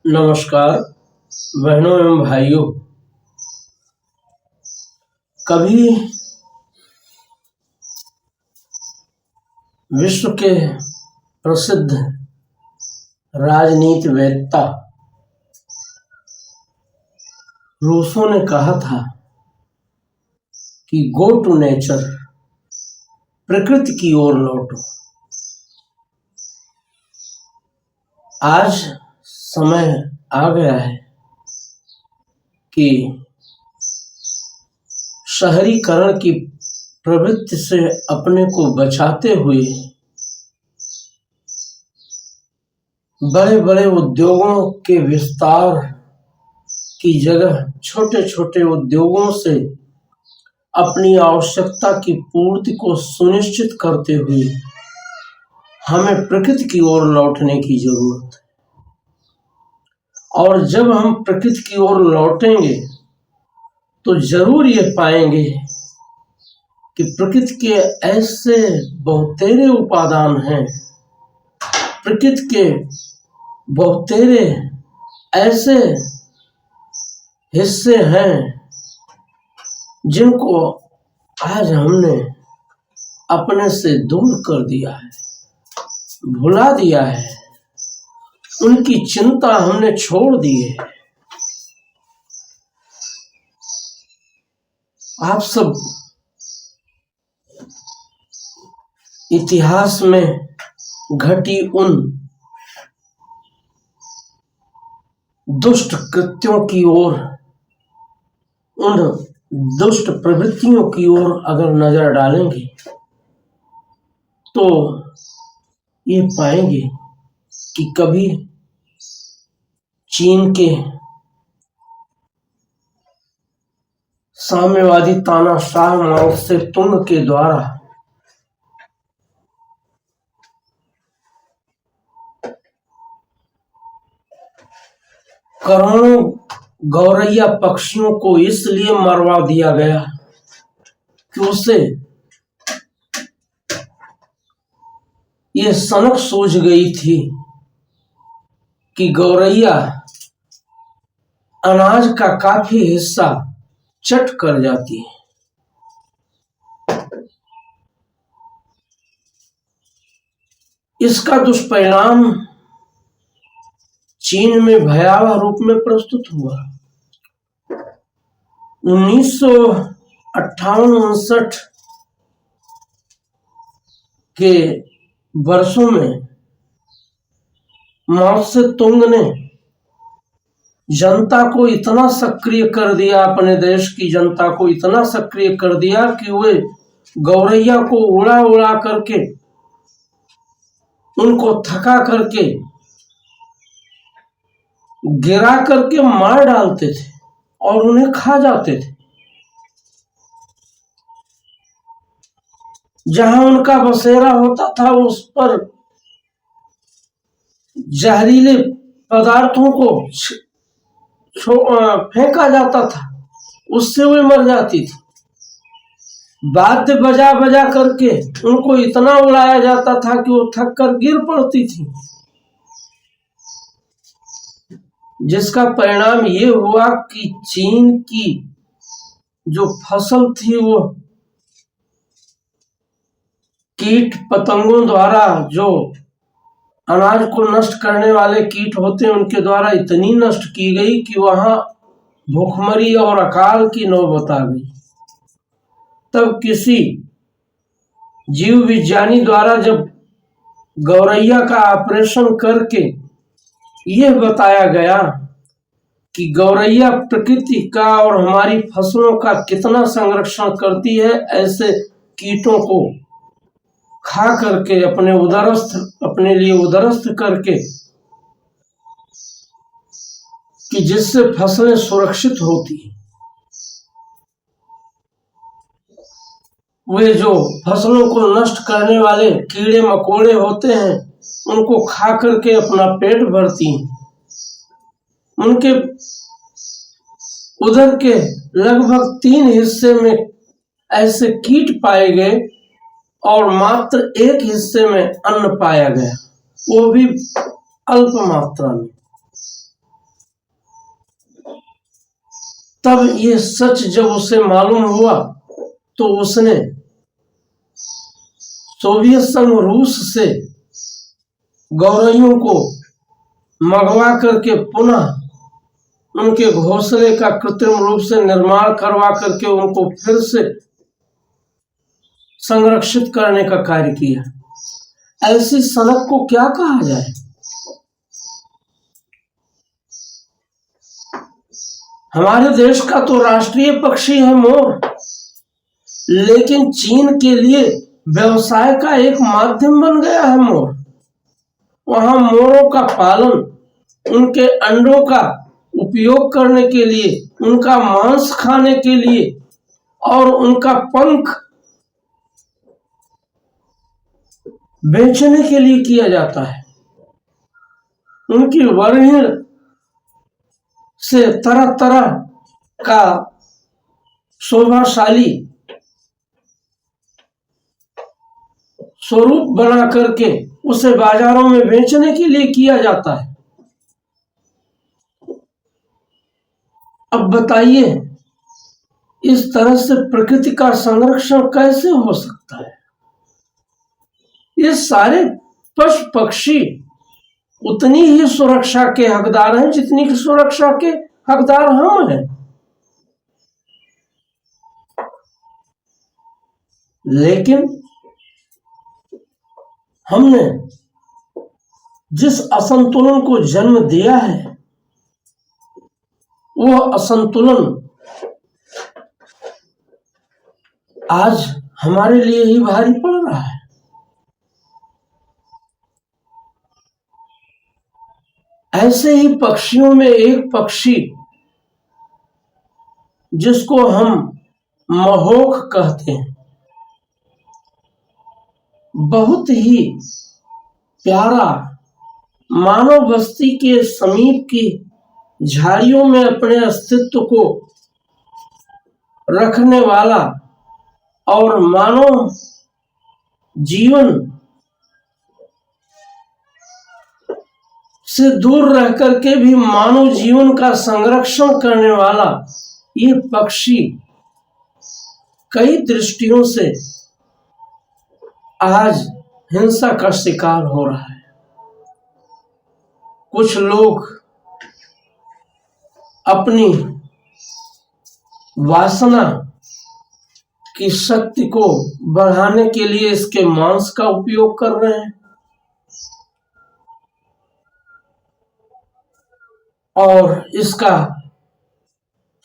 नमस्कार बहनों एवं भाइयों। कभी विश्व के प्रसिद्ध राजनीतिवेत्ता रूसो ने कहा था कि गो टू नेचर, प्रकृति की ओर लौटो। आज समय आ गया है कि शहरीकरण की प्रवृत्ति से अपने को बचाते हुए बड़े बड़े उद्योगों के विस्तार की जगह छोटे छोटे उद्योगों से अपनी आवश्यकता की पूर्ति को सुनिश्चित करते हुए हमें प्रकृति की ओर लौटने की जरूरत है। और जब हम प्रकृति की ओर लौटेंगे तो जरूर ये पाएंगे कि प्रकृति के ऐसे बहुतेरे उपादान हैं, प्रकृति के बहुतेरे ऐसे हिस्से हैं जिनको आज हमने अपने से दूर कर दिया है, भुला दिया है, उनकी चिंता हमने छोड़ दी है। आप सब इतिहास में घटी उन दुष्ट कृत्यों की ओर, उन दुष्ट प्रवृत्तियों की ओर अगर नजर डालेंगे तो ये पाएंगे कि कभी चीन के साम्यवादी तानाशाह माओ त्से तुंग के द्वारा करोड़ों गौरैया पक्षियों को इसलिए मरवा दिया गया कि उसे ये सनक सूझ गई थी कि गौरैया अनाज का काफी हिस्सा चट कर जाती है। इसका दुष्परिणाम चीन में भयावह रूप में प्रस्तुत हुआ। 1958-59 के वर्षों में माओ त्से तुंग ने जनता को इतना सक्रिय कर दिया, अपने देश की जनता को इतना सक्रिय कर दिया कि वे गौरैया को उड़ा उड़ा करके, उनको थका करके, गिरा करके मार डालते थे और उन्हें खा जाते थे। जहां उनका बसेरा होता था उस पर जहरीले पदार्थों को फेंका जाता था, उससे वे मर जाती थी। वाद्य बजा बजा करके उनको इतना उड़ाया जाता था कि वो थक कर गिर पड़ती थी, जिसका परिणाम ये हुआ कि चीन की जो फसल थी वो कीट पतंगों द्वारा, जो अनाज को नष्ट करने वाले कीट होते हैं, उनके द्वारा इतनी नष्ट की गई कि वहां भूखमरी और अकाल की नौबत आ गई। तब किसी जीव विज्ञानी द्वारा जब गौरैया का ऑपरेशन करके यह बताया गया कि गौरैया प्रकृति का और हमारी फसलों का कितना संरक्षण करती है, ऐसे कीटों को खा करके अपने लिए उदरस्थ करके, कि जिससे फसलें सुरक्षित होती, वे जो फसलों को नष्ट करने वाले कीड़े मकोड़े होते हैं उनको खा करके अपना पेट भरती। उनके उदर के लगभग 3 हिस्से में ऐसे कीट पाए गए और मात्र 1 हिस्से में अन्न पाया गया, वो भी अल्प मात्रा में। तब ये सच जब उसे मालूम हुआ तो उसने सोवियत संघ रूस से गौरइयों को मंगवा करके पुनः उनके घोंसले का कृत्रिम रूप से निर्माण करवा करके उनको फिर से संरक्षित करने का कार्य किया। ऐसी सनक को क्या कहा जाए। हमारे देश का तो राष्ट्रीय पक्षी है मोर, लेकिन चीन के लिए व्यवसाय का एक माध्यम बन गया है मोर। वहां मोरों का पालन, उनके अंडों का उपयोग करने के लिए, उनका मांस खाने के लिए और उनका पंख बेचने के लिए किया जाता है। उनकी वर्णिल से तरह तरह का शोभाशाली स्वरूप बना करके उसे बाजारों में बेचने के लिए किया जाता है। अब बताइए, इस तरह से प्रकृति का संरक्षण कैसे हो सकता है। ये सारे पशु पक्षी उतनी ही सुरक्षा के हकदार हैं जितनी की सुरक्षा के हकदार हम हैं। लेकिन हमने जिस असंतुलन को जन्म दिया है वह असंतुलन आज हमारे लिए ही भारी पड़ रहा है। ऐसे ही पक्षियों में एक पक्षी जिसको हम महोख कहते हैं, बहुत ही प्यारा, मानव बस्ती के समीप की झाड़ियों में अपने अस्तित्व को रखने वाला और मानव जीवन से दूर रह करके भी मानव जीवन का संरक्षण करने वाला ये पक्षी कई दृष्टियों से आज हिंसा का शिकार हो रहा है। कुछ लोग अपनी वासना की शक्ति को बढ़ाने के लिए इसके मांस का उपयोग कर रहे हैं और इसका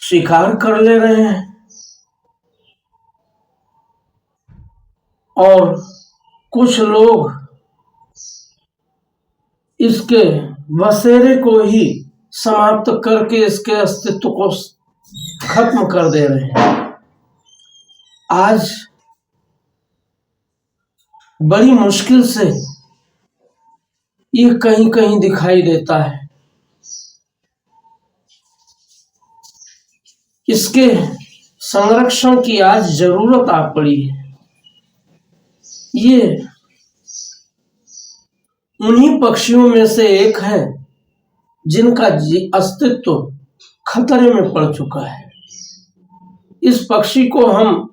शिकार कर ले रहे हैं, और कुछ लोग इसके बसेरे को ही समाप्त करके इसके अस्तित्व को खत्म कर दे रहे हैं। आज बड़ी मुश्किल से ये कहीं कहीं दिखाई देता है। इसके संरक्षण की आज जरूरत आ पड़ी है। ये उन्हीं पक्षियों में से एक है जिनका अस्तित्व खतरे में पड़ चुका है। इस पक्षी को हम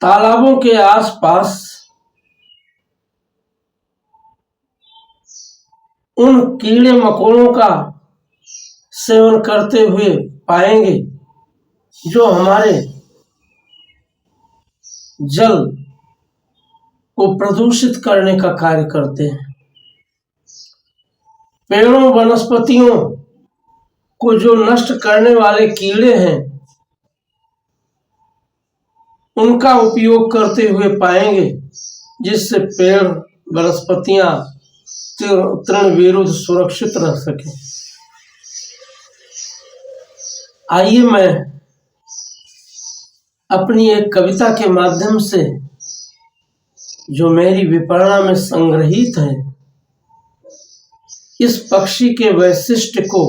तालाबों के आसपास उन कीड़े मकोड़ों का सेवन करते हुए पाएंगे जो हमारे जल को प्रदूषित करने का कार्य करते हैं। पेड़ों वनस्पतियों को जो नष्ट करने वाले कीड़े हैं उनका उपयोग करते हुए पाएंगे, जिससे पेड़ वनस्पतियां तृण विरुद्ध सुरक्षित रह सके। आइए मैं अपनी एक कविता के माध्यम से जो मेरी विपणना में संग्रहित है इस पक्षी के वैशिष्ट्य को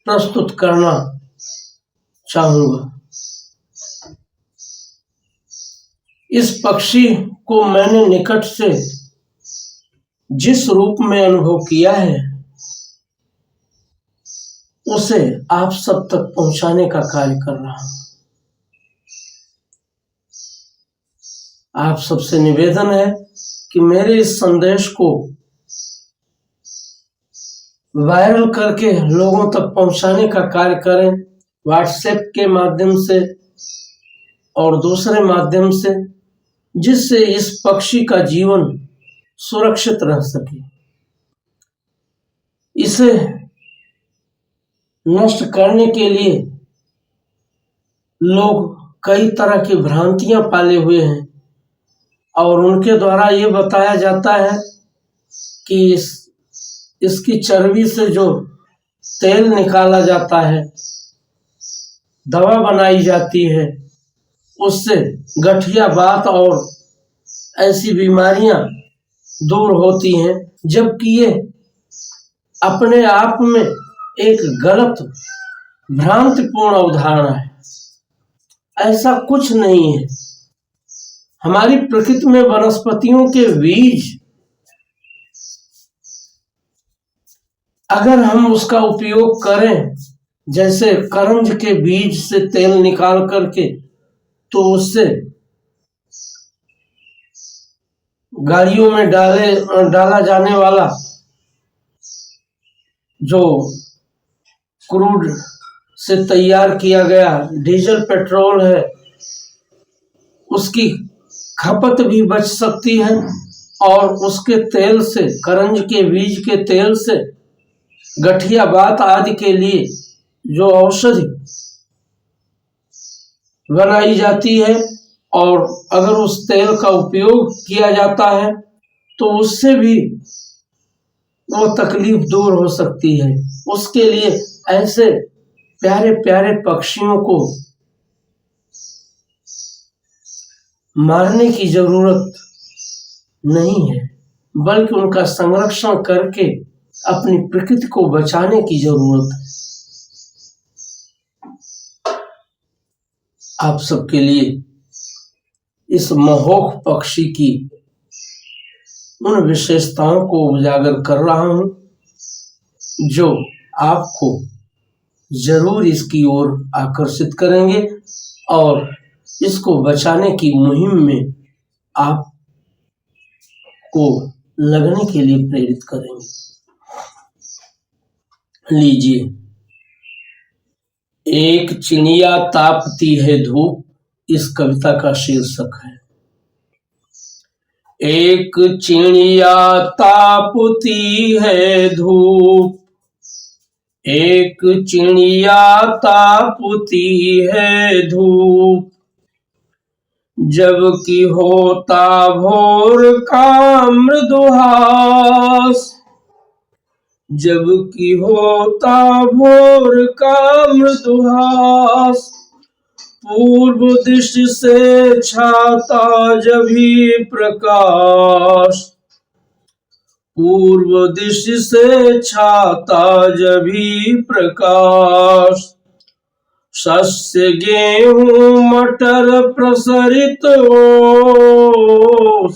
प्रस्तुत करना चाहूंगा। इस पक्षी को मैंने निकट से जिस रूप में अनुभव किया है उसे आप सब तक पहुंचाने का कार्य कर रहा हूं। आप सबसे निवेदन है कि मेरे इस संदेश को वायरल करके लोगों तक पहुंचाने का कार्य करें, व्हाट्सएप के माध्यम से और दूसरे माध्यम से, जिससे इस पक्षी का जीवन सुरक्षित रह सके। इसे नष्ट करने के लिए लोग कई तरह की भ्रांतियां पाले हुए हैं और उनके द्वारा ये बताया जाता है कि इसकी चर्बी से जो तेल निकाला जाता है, दवा बनाई जाती है, उससे गठिया बात और ऐसी बीमारियां दूर होती हैं, जबकि ये अपने आप में एक गलत भ्रांतिपूर्ण अवधारणा है। ऐसा कुछ नहीं है। हमारी प्रकृति में वनस्पतियों के बीज, अगर हम उसका उपयोग करें, जैसे करंज के बीज से तेल निकाल करके, तो उससे गाड़ियों में डाला जाने वाला जो क्रूड से तैयार किया गया डीजल पेट्रोल है, उसकी खपत भी बच सकती है और उसके तेल से, करंज के बीज के तेल से गठिया बात आदि के लिए जो औषधि बनाई जाती है, और अगर उस तेल का उपयोग किया जाता है तो उससे भी वो तकलीफ दूर हो सकती है। उसके लिए ऐसे प्यारे प्यारे पक्षियों को मारने की जरूरत नहीं है, बल्कि उनका संरक्षण करके अपनी प्रकृति को बचाने की जरूरत है। आप सबके लिए इस महोख पक्षी की उन विशेषताओं को उजागर कर रहा हूं, जो आपको जरूर इसकी ओर आकर्षित करेंगे और इसको बचाने की मुहिम में आपको लगने के लिए प्रेरित करेंगे। लीजिए, एक चिड़िया तापती है धूप, इस कविता का शीर्षक है। एक चिड़िया तापती है धूप, एक चिड़िया तापती है धूप, जबकि होता भोर का मृदुहास, जबकि होता भोर का मृदुहास, पूर्व दिशा से छाता जभी प्रकाश, पूर्व दिशा से छाता जभी प्रकाश, शस्य गेहूं मटर प्रसरित ओस,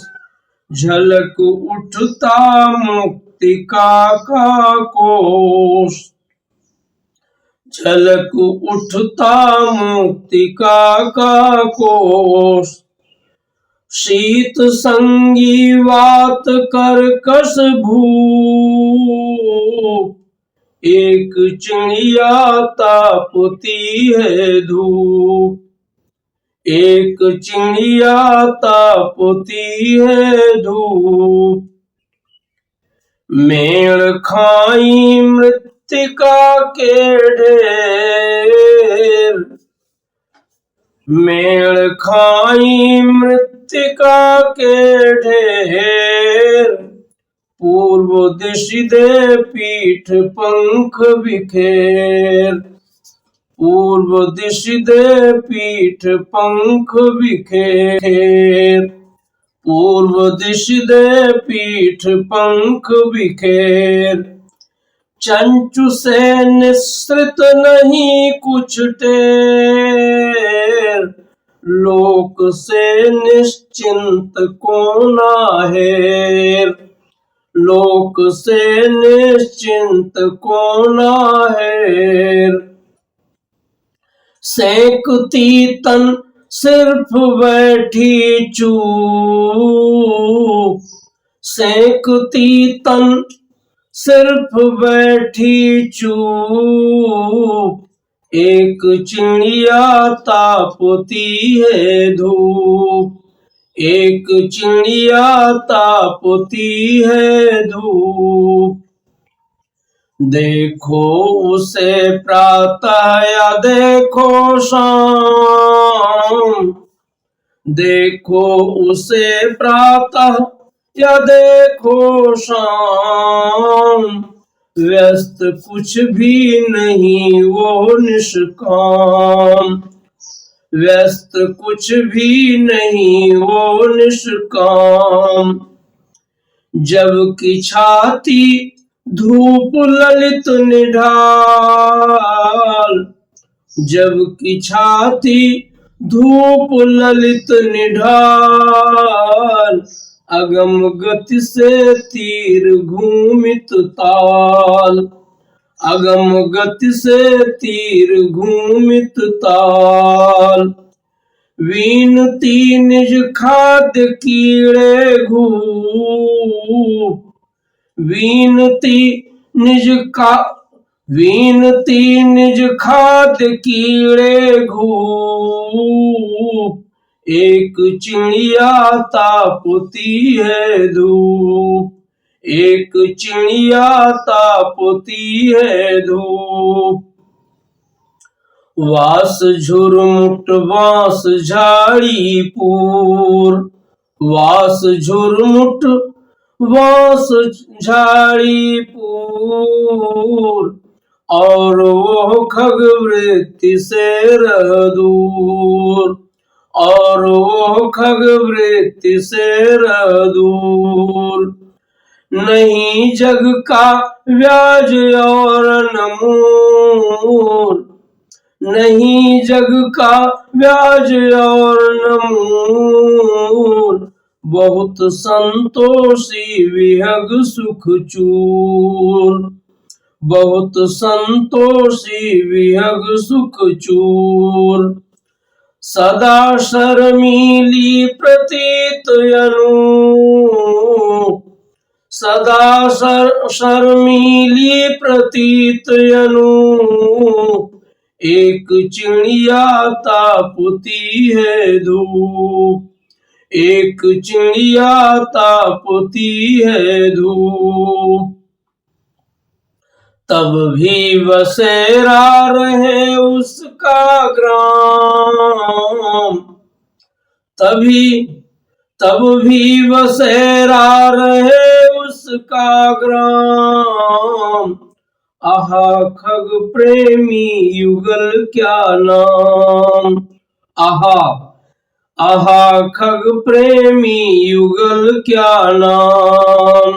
झलक उठता मुक्तिका का कोश, झलक उठता मुक्तिका का कोश, शीत संगीवात कर्कश भूप, एक चिड़िया तापती है धूप, एक चिड़िया तापती है धूप, मेड़ खाई मृत्तिका के ढेर, मेड़ खाई मृत्तिका के ढेर, पूर्व दिशि दे पीठ पंख बिखेर, पूर्व दिशि दे पीठ पंख बिखेर, पूर्व दिशि दे पीठ पंख बिखेर, चंचु से निसृत नहीं कुछ टेर, लोक से निश्चिंत को नाहेर, लोक से निश्चिंत कौन आहेर। सेंकती तन सिर्फ बैठी चूप, सेंकती तन सिर्फ बैठी चूप, एक चिड़िया तापती है धूप, एक चिड़िया तापती है धूप। देखो उसे प्रातः या देखो शाम, देखो उसे प्रातः या देखो शाम, व्यस्त कुछ भी नहीं वो निष्काम, व्यस्त कुछ भी नहीं वो निष्काम। जबकि छाती धूप ललित निढाल, जबकि छाती धूप ललित निढाल, अगम गति से तीर घूमित ताल, अगम गति से तीर घूमित ताल। वीनती निज खाद्य कीड़े घूप, वीनती निज का वीनती निज खाद्य कीड़े घूप, एक चिड़िया तापती है धूप, एक चिड़िया तापती है धूप। वास झुरमुट बांस झाड़ी पूर, वास झुरमुट बांस झाड़ी पूर, और वो खग वृत्ति से रह दूर, और वो खग वृत्ति से रह दूर। नहीं जग का व्याज और न मूल, नहीं जग का व्याज और न मूल, बहुत संतोषी विहग सुख चूर, बहुत संतोषी विहग सुख चूर। सदा शर्मीली प्रतीत अनूप, सदा शर्मीली प्रतीत अनूप, एक चिड़िया तापती है धूप, एक चिड़िया तापती है धूप। तब भी बसेरा रहे उसका ग्राम, तब भी बसेरा रहे उसका ग्राम। आहा खग प्रेमी युगल क्या नाम, आहा आहा खग प्रेमी युगल क्या नाम।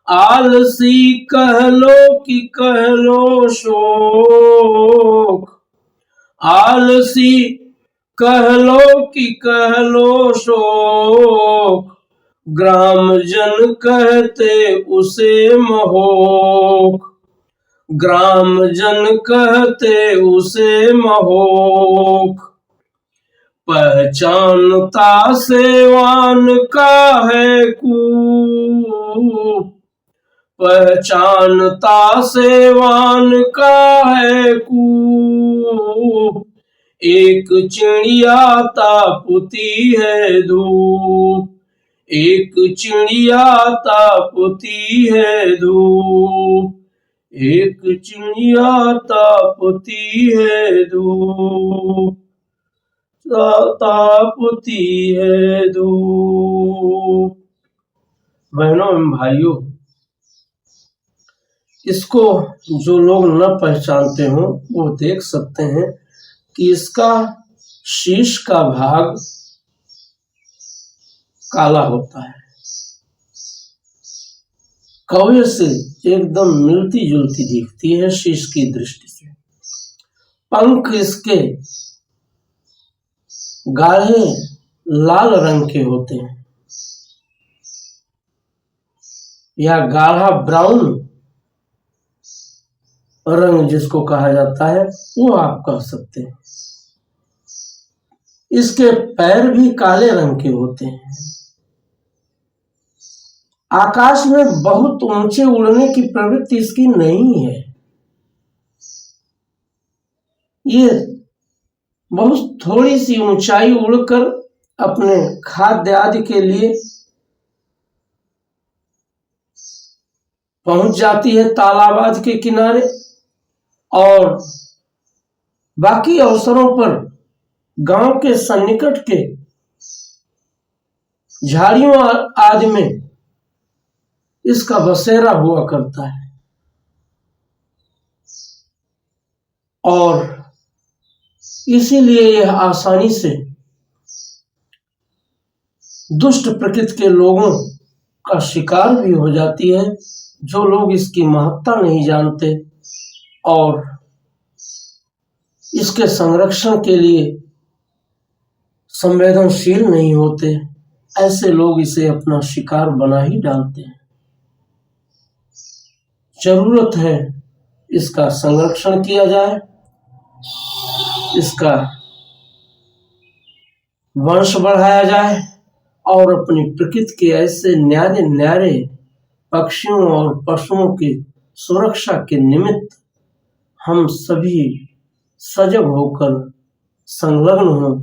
आलसी कह लो कि कह लो शोक, आलसी कह लो कि कह लो शोक, ग्राम जन कहते उसे महोक, ग्राम जन कहते उसे महोक। पहचानता सेवान का है कूप, पहचानता सेवान का है कूप, एक चिड़िया तापती है धूप, एक चिड़िया तापती है धूप, एक चिड़िया तापती है धूप, तापती है धूप। बहनों एवं भाइयों, इसको जो लोग न पहचानते हो वो देख सकते हैं कि इसका शीश का भाग काला होता है, कौवे से एकदम मिलती जुलती दिखती है शीश की दृष्टि से। पंख इसके गाढ़े लाल रंग के होते हैं। या गाढ़ा ब्राउन रंग जिसको कहा जाता है वो आप कह सकते हैं। इसके पैर भी काले रंग के होते हैं। आकाश में बहुत ऊंचे उड़ने की प्रवृत्ति इसकी नहीं है। ये बहुत थोड़ी सी ऊंचाई उड़कर अपने खाद्य आदि के लिए पहुंच जाती है तालाब आदि के किनारे, और बाकी अवसरों पर गांव के सन्निकट के झाड़ियों आदि में इसका बसेरा हुआ करता है। और इसीलिए यह आसानी से दुष्ट प्रकृति के लोगों का शिकार भी हो जाती है, जो लोग इसकी महत्ता नहीं जानते और इसके संरक्षण के लिए संवेदनशील नहीं होते। ऐसे लोग इसे अपना शिकार बना ही डालते हैं। जरूरत है इसका संरक्षण किया जाए, इसका वंश बढ़ाया जाए और अपनी प्रकृति के ऐसे न्यारे न्यारे पक्षियों और पशुओं की सुरक्षा के निमित्त हम सभी सजग होकर संलग्न हों,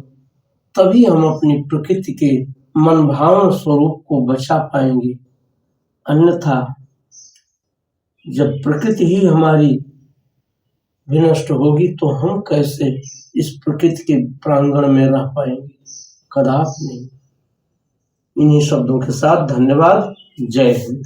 तभी हम अपनी प्रकृति के मनभावन स्वरूप को बचा पाएंगे। अन्यथा जब प्रकृति ही हमारी विनष्ट होगी तो हम कैसे इस प्रकृति के प्रांगण में रह पाएंगे? कदापि नहीं। इन्हीं शब्दों के साथ धन्यवाद। जय हिंद।